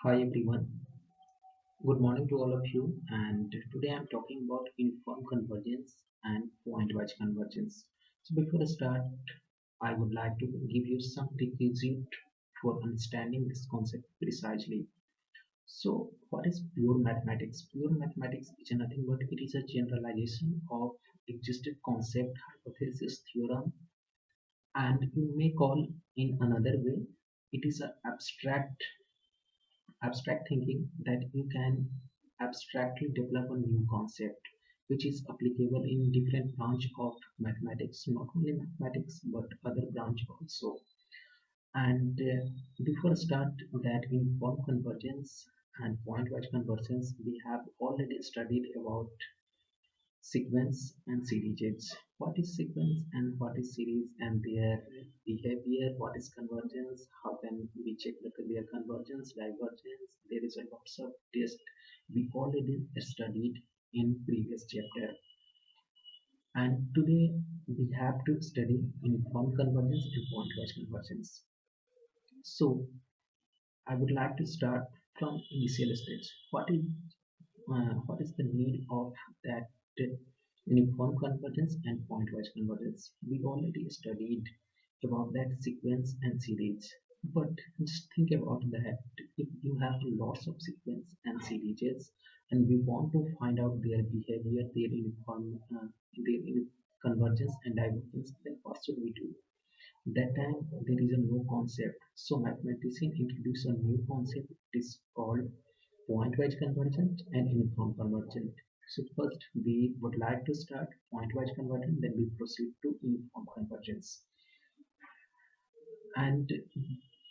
Hi everyone, good morning to all of you. And today I'm talking about uniform convergence and point-wise convergence. So before I start, I would like to give you some requisite for understanding this concept precisely. So what is pure mathematics? Pure mathematics is nothing but it is a generalization of existed concept, hypothesis, theorem, and you may call in another way. It is an abstract thinking that you can abstractly develop a new concept which is applicable in different branch of mathematics, not only mathematics but other branch also. And before I start that in form convergence and point-wise convergence, we have already studied about sequence and series. What is sequence and what is series and their behavior? What is convergence? How can we check their convergence, divergence? There is a lots of test we already studied in previous chapter. And today we have to study uniform convergence and pointwise convergence. So I would like to start from initial stage. What is the need of that uniform convergence and pointwise convergence? We already studied about that sequence and series. But just think about that. If you have lots of sequence and series, and we want to find out their behavior, their convergence and divergence, then what should we do? That time there is a no concept. So mathematician introduce a new concept. It is called pointwise convergent and uniform convergent. So first we would like to start pointwise convergent, then we proceed to uniform convergence. And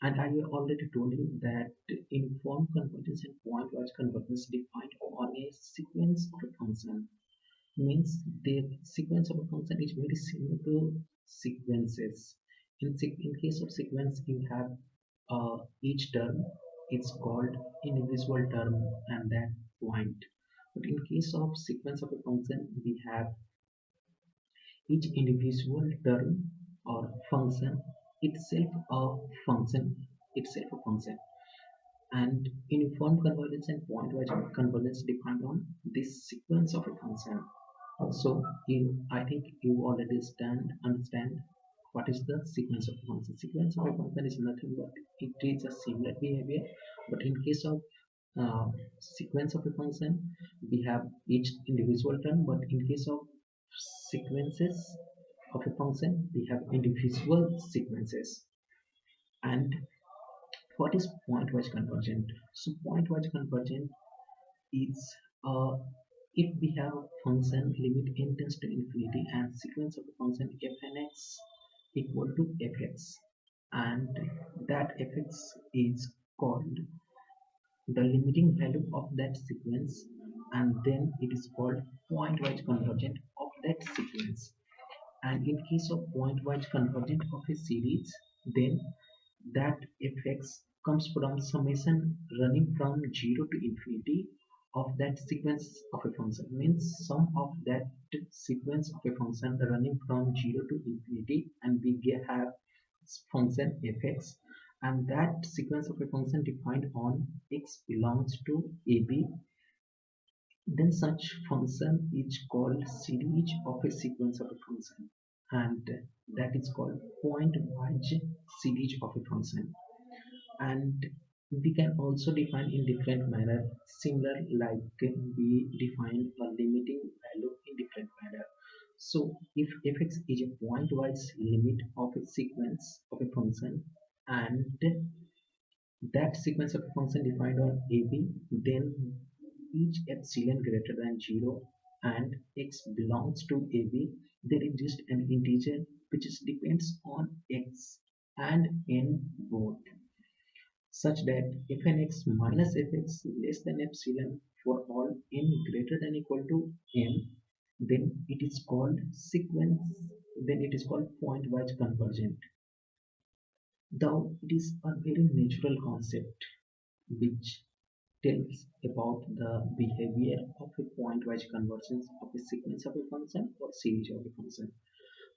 I already told you that uniform convergence and pointwise convergence defined on a sequence of a function means the sequence of a function is very similar to sequences. In case of sequence, you have each term it's called individual term and that point. But in case of sequence of a function, we have each individual term or function itself a function. And uniform convergence and pointwise convergence depend on this sequence of a function. So I think you already understand what is the sequence of a function. Sequence of a function is nothing but it is a similar behavior, but in case of sequence of a function, we have each individual term, but in case of sequences of a function, we have individual sequences. And what is pointwise convergent? So pointwise convergent is if we have a function limit n tends to infinity and sequence of the function f(n)x equal to fx, and that fx is called the limiting value of that sequence, and then it is called pointwise convergent of that sequence. And in case of pointwise convergent of a series, then that fx comes from summation running from 0 to infinity of that sequence of a function, means sum of that sequence of a function running from 0 to infinity, and we have function fx, and that sequence of a function defined on x belongs to ab, then such function is called series of a sequence of a function, and that is called pointwise series of a function. And we can also define in different manner, similar like we define a limiting value in different manner. So if fx is a pointwise limit of a sequence of a function, and that sequence of a function defined on ab, then each epsilon greater than 0 and x belongs to ab, there exists an integer which depends on x and n both, such that if n x minus fx less than epsilon for all n greater than equal to m, then it is called sequence, then it is called pointwise convergent. Though it is a very natural concept which tells about the behavior of a pointwise convergence of a sequence of a function or series of a function,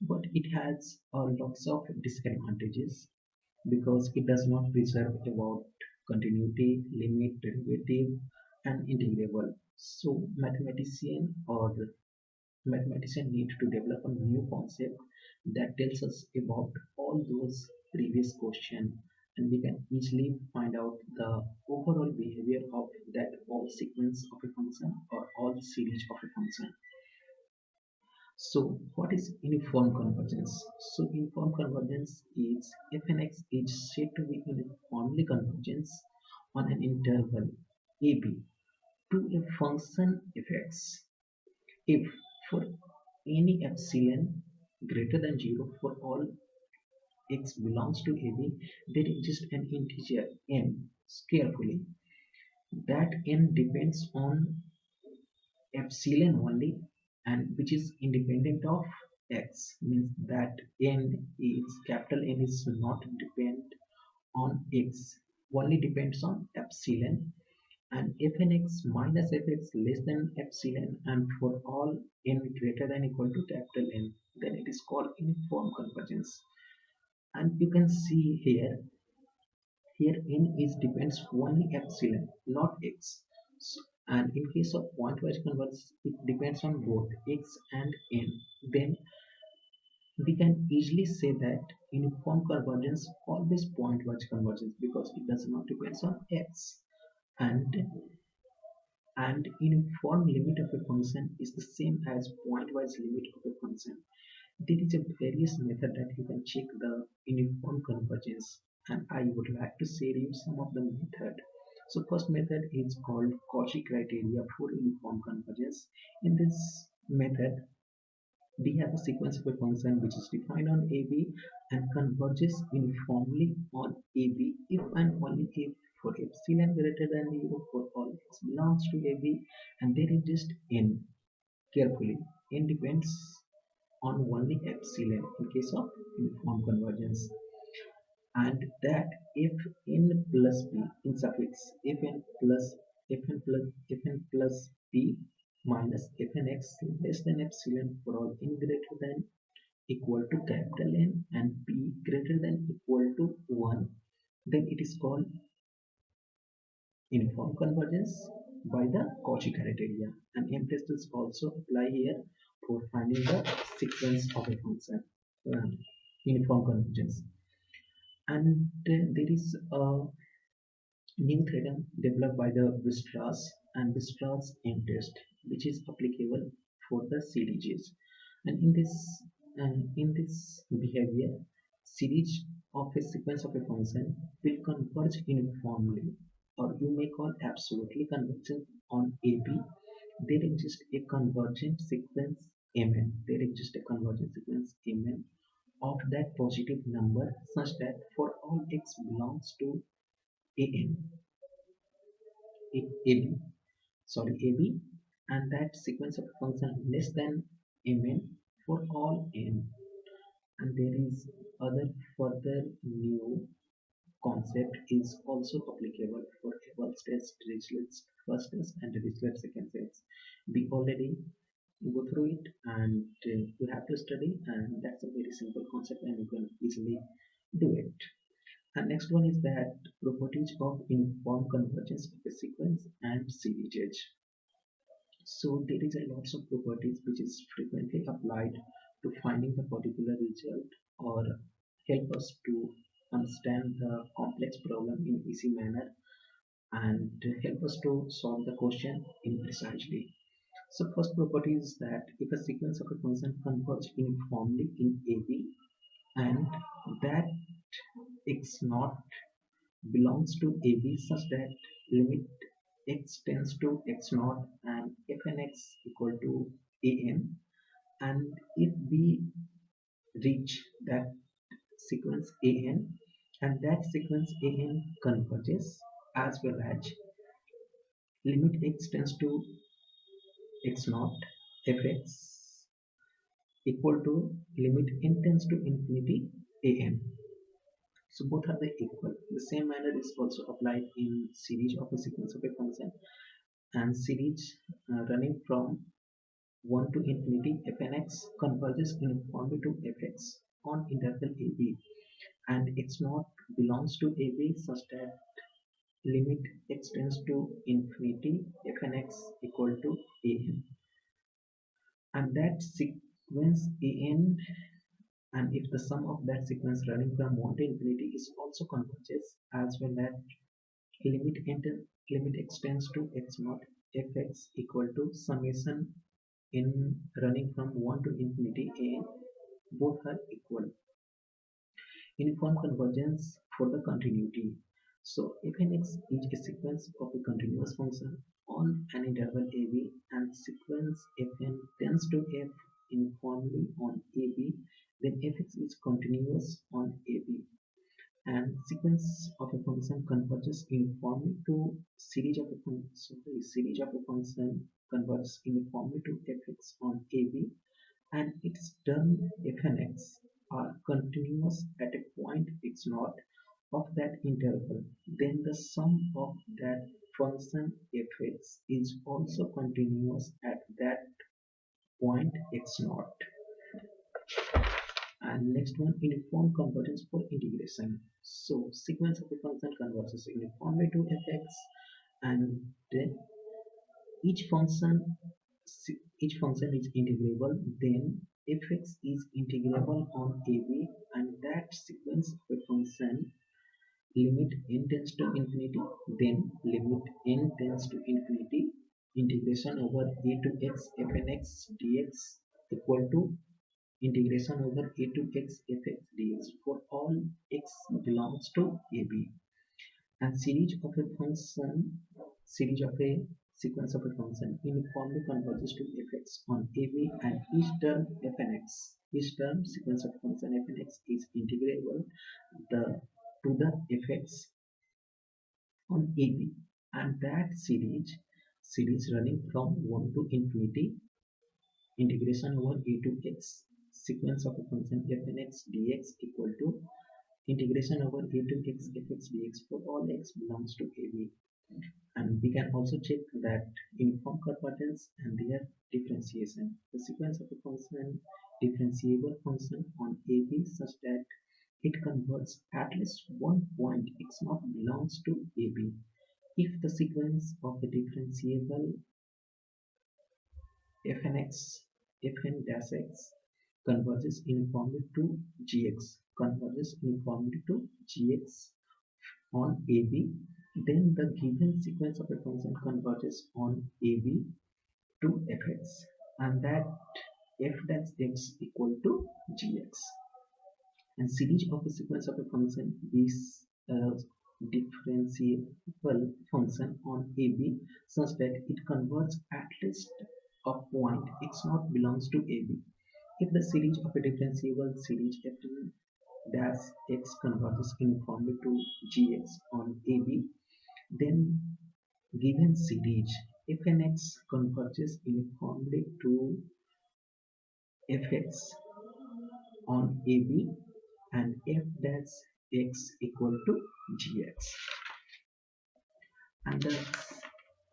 but it has lots of disadvantages because it does not preserve about continuity, limit, derivative, and integrable. So mathematician need to develop a new concept that tells us about all those previous questions, and we can easily find out the overall behavior of that all sequence of a function or all series of a function. So what is uniform convergence? So uniform convergence is if an x is said to be uniformly convergent on an interval AB to a function fx if for any epsilon greater than 0 for all x belongs to AB, there exists an integer n. Carefully, that n depends on epsilon only, and which is independent of x, means that capital N is not depend on x, only depends on epsilon, and if n x minus fx less than epsilon and for all n greater than equal to capital N, then it is called uniform convergence. And you can see here n is depends only epsilon, not x. So, and in case of pointwise convergence, it depends on both x and n. Then we can easily say that uniform convergence always pointwise convergence because it does not depend on x. And and uniform limit of a function is the same as pointwise limit of a function. There is a various method that you can check the uniform convergence, and I would like to share you some of the method. So first method is called Cauchy criteria for uniform convergence. In this method, we have a sequence of a function which is defined on AB and converges uniformly on AB if and only if for epsilon greater than 0 for all x belongs to AB and there exists n. Carefully, n depends on only epsilon in case of uniform convergence, and that if n plus b in suffix if n plus b minus fn x less than epsilon for all n greater than equal to capital N and p greater than equal to 1, then it is called uniform convergence by the Cauchy criteria, and emphasis also apply here for finding the sequence of a function. Uniform convergence, and there is a new theorem developed by the Weierstrass M test, which is applicable for the series. And in this behavior, series of a sequence of a function will converge uniformly, or you may call absolutely convergent on AB. There exists a convergent sequence Mn. There exists a convergent sequence Mn of that positive number such that for all x belongs to an AB, AB, and that sequence of function less than mn for all n. And there is other further new concept is also applicable for Abel's test, Dirichlet's first test, and Dirichlet's second test. We already go through it, and you have to study, and that's a very simple concept, and you can easily do it. And next one is that properties of uniform convergence of a sequence and series. So there is a lots of properties which is frequently applied to finding the particular result or help us to understand the complex problem in easy manner and help us to solve the question in precisely. So first property is that if a sequence of a function converges uniformly in AB and that x naught belongs to AB such that limit x tends to x naught and fn x equal to an, and if we reach that sequence an and that sequence an converges as well as limit x tends to x naught fx equal to limit n tends to infinity an. So both are the equal. The same manner is also applied in series of a sequence of a function, and series running from 1 to infinity fnx converges uniformly to fx on interval ab, and x naught belongs to ab such that limit x tends to infinity fn x equal to an, and that sequence an, and if the sum of that sequence running from 1 to infinity is also converges, as well as limit enter limit x tends to x naught fx equal to summation in running from 1 to infinity an, both are equal. Uniform convergence for the continuity. So if an x is a sequence of a continuous function on an interval AB and sequence fn tends to f uniformly on AB, then fx is continuous on AB, and sequence of a function converges uniformly to series of a function. The series of a function converges uniformly to fx on AB, and its term fnx are continuous at a point x naught of that interval, then the sum of that function fx is also continuous at that point x naught. And next one, uniform convergence for integration. So sequence of a function converges uniformly to fx, and then each function each function is integrable, then fx is integrable on AB, and that sequence of a function limit n tends to infinity, then limit n tends to infinity integration over a to x fn x dx equal to integration over a to x fx dx for all x belongs to AB, and series of a sequence of a function uniformly converges to fx on AB, and each term sequence of function fnx is integrable the to the fx on AB, and that series running from 1 to infinity integration over a to x sequence of a function fnx dx equal to integration over a to x fx dx for all x belongs to AB. And we can also check that uniform convergence and their differentiation. The sequence of a function differentiable function on AB such that it converts at least one point x naught belongs to AB. If the sequence of a differentiable fnx fn dash x converges uniformly to gx on AB, then the given sequence of a function converges on AB to fx, and that f dash x equal to gx. And series of a sequence of a function is a differentiable function on AB such that it converges at least a point x naught belongs to AB. If the series of a differentiable series fn dash x converges uniformly to gx on AB, then given series fnx converges uniformly to fx on AB, and f dash x equal to gx.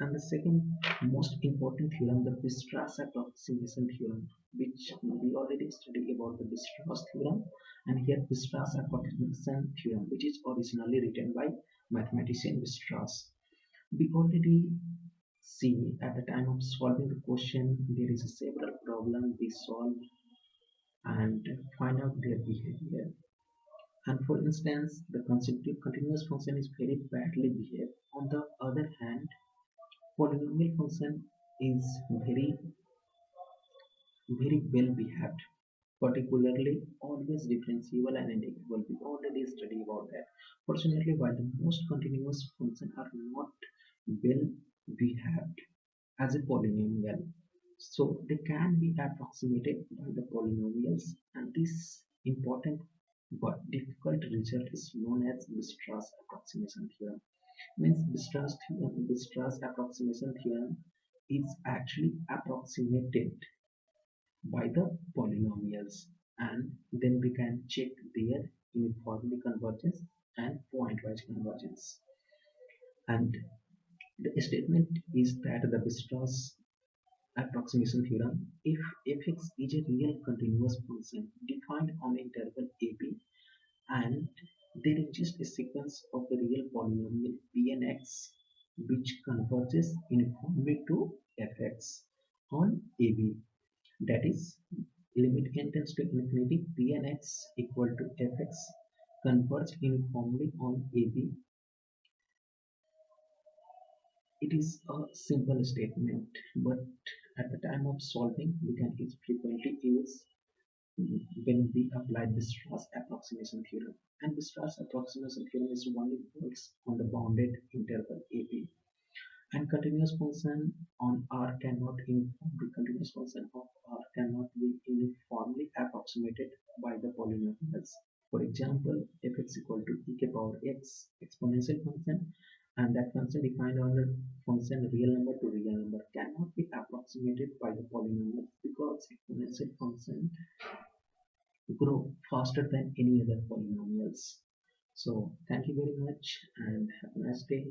And the second most important theorem, the Weierstrass approximation theorem, which we already studied about the Weierstrass theorem, and here Weierstrass approximation theorem, which is originally written by mathematician Weierstrass. We already see at the time of solving the question there is a several problem we solve and find out their behavior. And for instance, the consecutive continuous function is very badly behaved. On the other hand, polynomial function is very well behaved, particularly always differentiable and integrable. We already studied about that. Fortunately, while the most continuous functions are not well behaved as a polynomial, so they can be approximated by the polynomials, and this important but difficult result is known as Weierstrass approximation theorem. Means Weierstrass approximation theorem is actually approximated by the polynomials, and then we can check their uniformly convergence and pointwise convergence. And the statement is that the Weierstrass approximation theorem, if fx is a real continuous function defined on interval AB, and There exists a sequence of the real polynomial Pnx which converges uniformly to fx on AB. That is, limit n tends to infinity, Pnx equal to fx converge uniformly on AB. It is a simple statement, but at the time of solving, we can frequently use when we apply Weierstrass approximation theorem. And Weierstrass approximation theorem is only works on the bounded interval AB. And continuous function on R cannot uniformly continuous function of R cannot be uniformly approximated by the polynomials. For example, fx equal to e k power x exponential function, and that function defined on the function real number to real number cannot be approximated by the polynomial because exponential function grow faster than any other polynomials. So thank you very much and have a nice day.